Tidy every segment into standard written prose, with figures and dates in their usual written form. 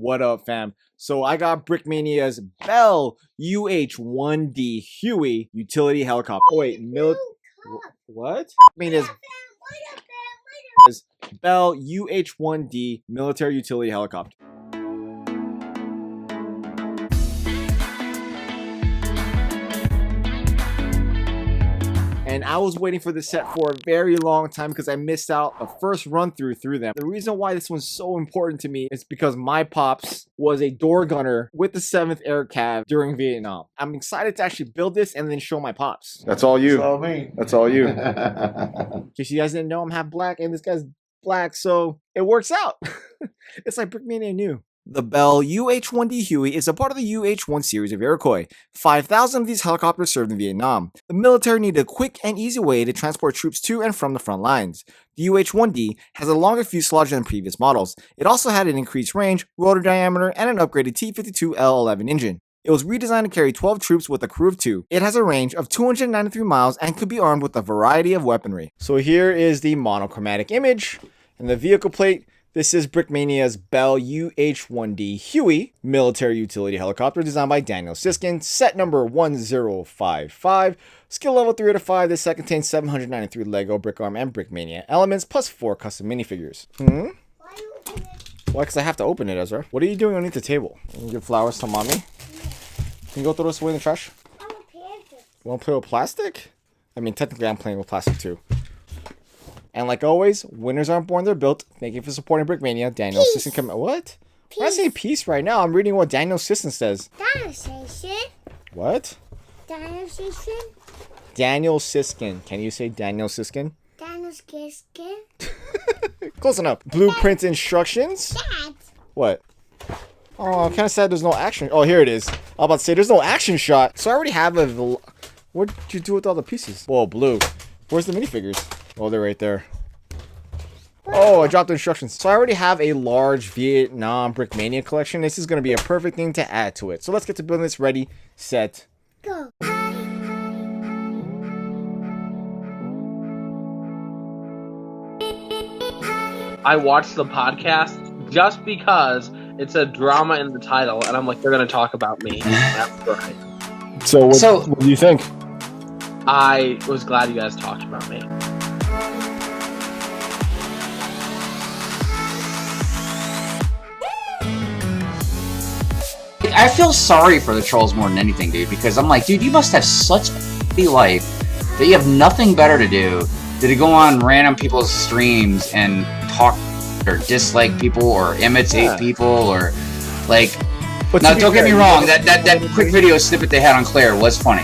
What up, fam? So I got Brickmania's Bell UH-1D Huey utility helicopter. Oh wait, what? Brickmania's Bell UH-1D military utility helicopter. And I was waiting for this set for a very long time because I missed out a first run through them. The reason why this one's so important to me is because my pops was a door gunner with the 7th Air Cav during Vietnam. I'm excited to actually build this and then show my pops. That's all you. That's all me. That's all you. In case you guys didn't know, I'm half black and this guy's black, so it works out. It's like Brickmania knew. The Bell UH-1D Huey is a part of the UH-1 series of Iroquois. 5,000 of these helicopters served in Vietnam. The military needed a quick and easy way to transport troops to and from the front lines. The UH-1D has a longer fuselage than previous models. It also had an increased range, rotor diameter, and an upgraded T-52L11 engine. It was redesigned to carry 12 troops with a crew of 2. It has a range of 293 miles and could be armed with a variety of weaponry. So here is the monochromatic image and the vehicle plate. This is Brickmania's Bell UH-1D Huey military utility helicopter designed by Daniel Siskin, set number 1055. Skill level 3 out of 5. This set contains 793 Lego, Brick Arm, and Brickmania elements, plus 4 custom minifigures. Why? Because I have to open it, Ezra. What are you doing underneath the table? You give flowers to mommy? Can you go throw this away in the trash? You want to play with plastic? I mean, technically I'm playing with plastic too. And like always, winners aren't born, they're built. Thank you for supporting Brickmania. Daniel Siskin. What? Peace. I'm not saying peace right now. I'm reading what Daniel Siskin says. Daniel Siskin. What? Daniel Siskin. Daniel Siskin. Can you say Daniel Siskin? Daniel Siskin. Close enough. Blueprint instructions. Dad. What? Oh, I'm kind of sad there's no action. Oh, here it is. I was about to say there's no action shot. So I already have a... What did you do with all the pieces? Whoa, blue. Where's the minifigures? Oh, they're right there. Oh, I dropped the instructions. So I already have a large Vietnam Brickmania collection. This is going to be a perfect thing to add to it. So let's get to building this. Ready, set, go. I watched the podcast just because it's a drama in the title, and I'm like, they're going to talk about me. That's right. So what do you think? I was glad you guys talked about me. I feel sorry for the trolls more than anything, dude, because I'm like, dude, you must have such a life that you have nothing better to do than to go on random people's streams and talk or dislike people or imitate people or like. But now, don't get me wrong, that quick video snippet they had on Claire was funny.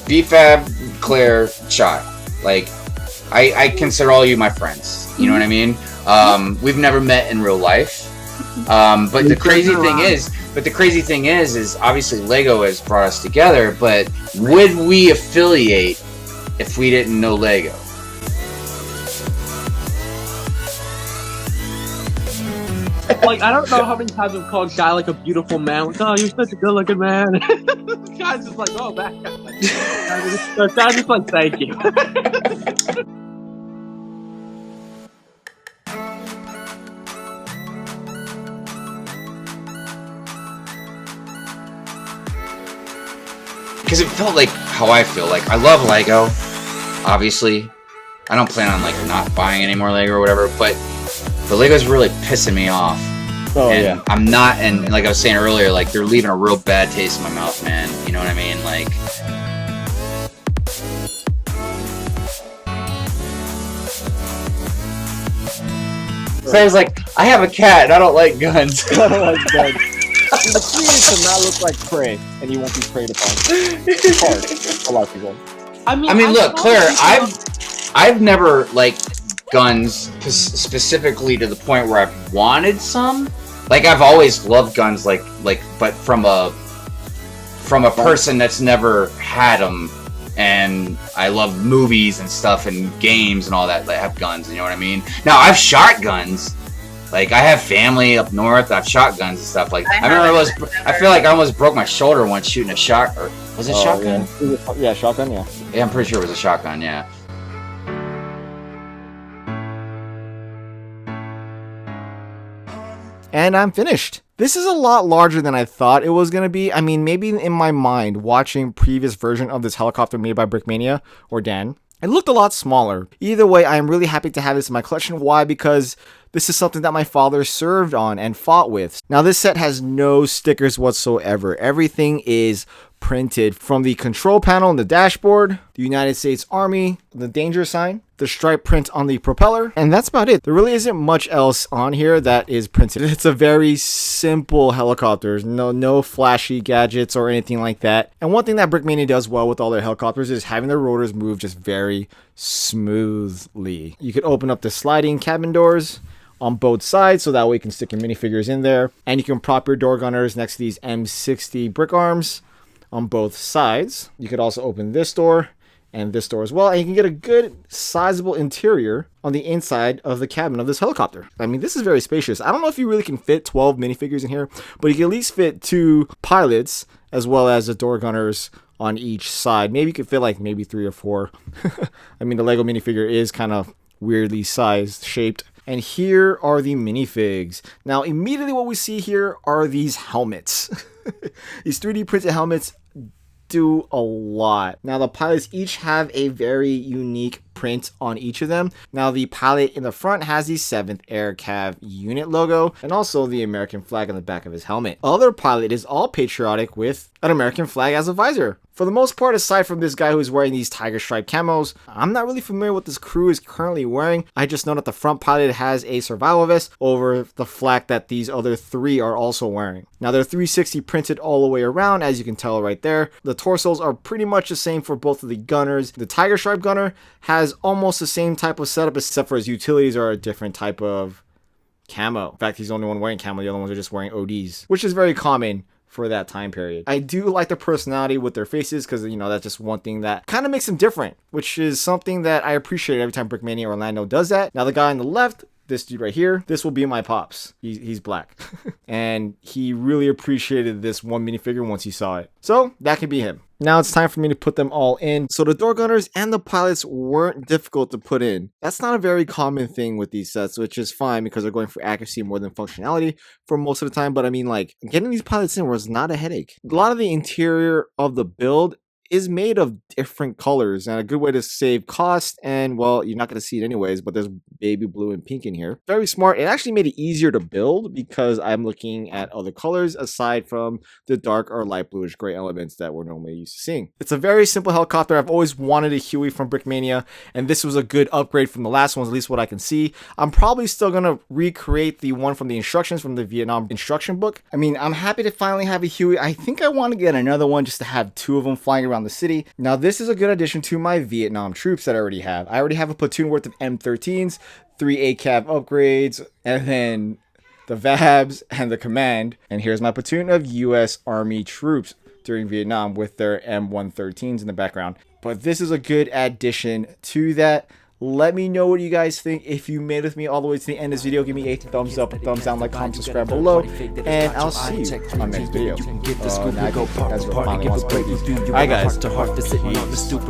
BFAB, Claire, shot. Like, I consider all you my friends. You know what I mean? We've never met in real life. But the crazy thing is obviously Lego has brought us together, but would we affiliate if we didn't know Lego? Like, I don't know how many times I've called Guy like a beautiful man. Like, oh, you're such a good-looking man. This guy's just like, oh, that guy. The guy's just like, thank you. Because it felt like how I feel. Like, I love Lego, obviously. I don't plan on, like, not buying any more Lego or whatever, but the Lego's really pissing me off. Oh, and yeah. I'm not, and like I was saying earlier, like, they're leaving a real bad taste in my mouth, man. You know what I mean? Like... So I was like, I have a cat and I don't like guns. I don't like guns. The key is to not look like prey, and you won't be preyed upon. It's hard for a lot of people. I mean, look, Claire, I've never liked guns specifically to the point where I've wanted some. Like, I've always loved guns, like, but from a person that's never had them. And I love movies and stuff and games and all that have guns. You know what I mean? Now I've shot guns. Like, I have family up north. I've shot guns and stuff. Like, I feel like I almost broke my shoulder once shooting a Was it shotgun? Yeah, shotgun, yeah. Yeah, I'm pretty sure it was a shotgun, yeah. And I'm finished. This is a lot larger than I thought it was going to be. I mean, maybe in my mind, watching previous version of this helicopter made by Brickmania, or Dan, it looked a lot smaller. Either way, I am really happy to have this in my collection. Why? Because this is something that my father served on and fought with. Now, this set has no stickers whatsoever. Everything is printed from the control panel and the dashboard, the United States Army, the danger sign, the stripe print on the propeller, and that's about it. There really isn't much else on here that is printed. It's a very simple helicopter. No flashy gadgets or anything like that. And one thing that Brickmania does well with all their helicopters is having their rotors move just very smoothly. You could open up the sliding cabin doors on both sides, so that way you can stick your minifigures in there, and you can prop your door gunners next to these M60 brick arms on both sides. You could also open this door and this door as well, and you can get a good sizable interior on the inside of the cabin of this helicopter. I mean, this is very spacious. I don't know if you really can fit 12 minifigures in here, but you can at least fit 2 pilots as well as the door gunners on each side. Maybe you could fit like maybe 3 or 4. I mean, the Lego minifigure is kind of weirdly sized, shaped. And here are the minifigs. Now, immediately what we see here are these helmets. These 3D printed helmets do a lot. Now, the pilots each have a very unique print on each of them. Now, the pilot in the front has the 7th Air Cav unit logo and also the American flag on the back of his helmet. Other pilot is all patriotic with an American flag as a visor. For the most part, aside from this guy who's wearing these tiger stripe camos, I'm not really familiar with what this crew is currently wearing. I just know that the front pilot has a survival vest over the flak that these other 3 are also wearing. Now, they're 360 printed all the way around, as you can tell right there. The torsos are pretty much the same for both of the gunners. The tiger stripe gunner has almost the same type of setup, except for his utilities are a different type of camo. In fact, he's the only one wearing camo. The other ones are just wearing ODs, which is very common for that time period. I do like the personality with their faces because, you know, that's just one thing that kind of makes them different, which is something that I appreciate every time Brickmania Orlando does that. Now, the guy on the left, this dude right here, this will be my pops. He's black. And he really appreciated this one minifigure once he saw it. So that could be him. Now it's time for me to put them all in. So the door gunners and the pilots weren't difficult to put in. That's not a very common thing with these sets, which is fine because they're going for accuracy more than functionality for most of the time. But I mean, like, getting these pilots in was not a headache. A lot of the interior of the build is made of different colors, and a good way to save cost, and well, you're not going to see it anyways, but there's baby blue and pink in here. Very smart. It actually made it easier to build because I'm looking at other colors aside from the dark or light bluish gray elements that we're normally used to seeing. It's a very simple helicopter. I've always wanted a Huey from Brickmania, and this was a good upgrade from the last ones, at least what I can see. I'm probably still going to recreate the one from the instructions from the Vietnam instruction book. I mean, I'm happy to finally have a Huey. I think I want to get another one just to have 2 of them flying around the city. Now, this is a good addition to my Vietnam troops that I already have. I already have a platoon worth of M13s, 3 ACAV upgrades, and then the VABs and the command. And here's my platoon of US Army troops during Vietnam with their M113s in the background. But this is a good addition to that. Let me know what you guys think. If you made it with me all the way to the end of this video, give me a thumbs up, a thumbs down, like, comment, subscribe below, and I'll see you on the next video. Alright guys.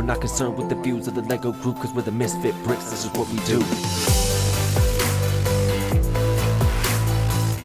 Not concerned with the views of the Lego group, cause we're the misfit bricks, this is what we do.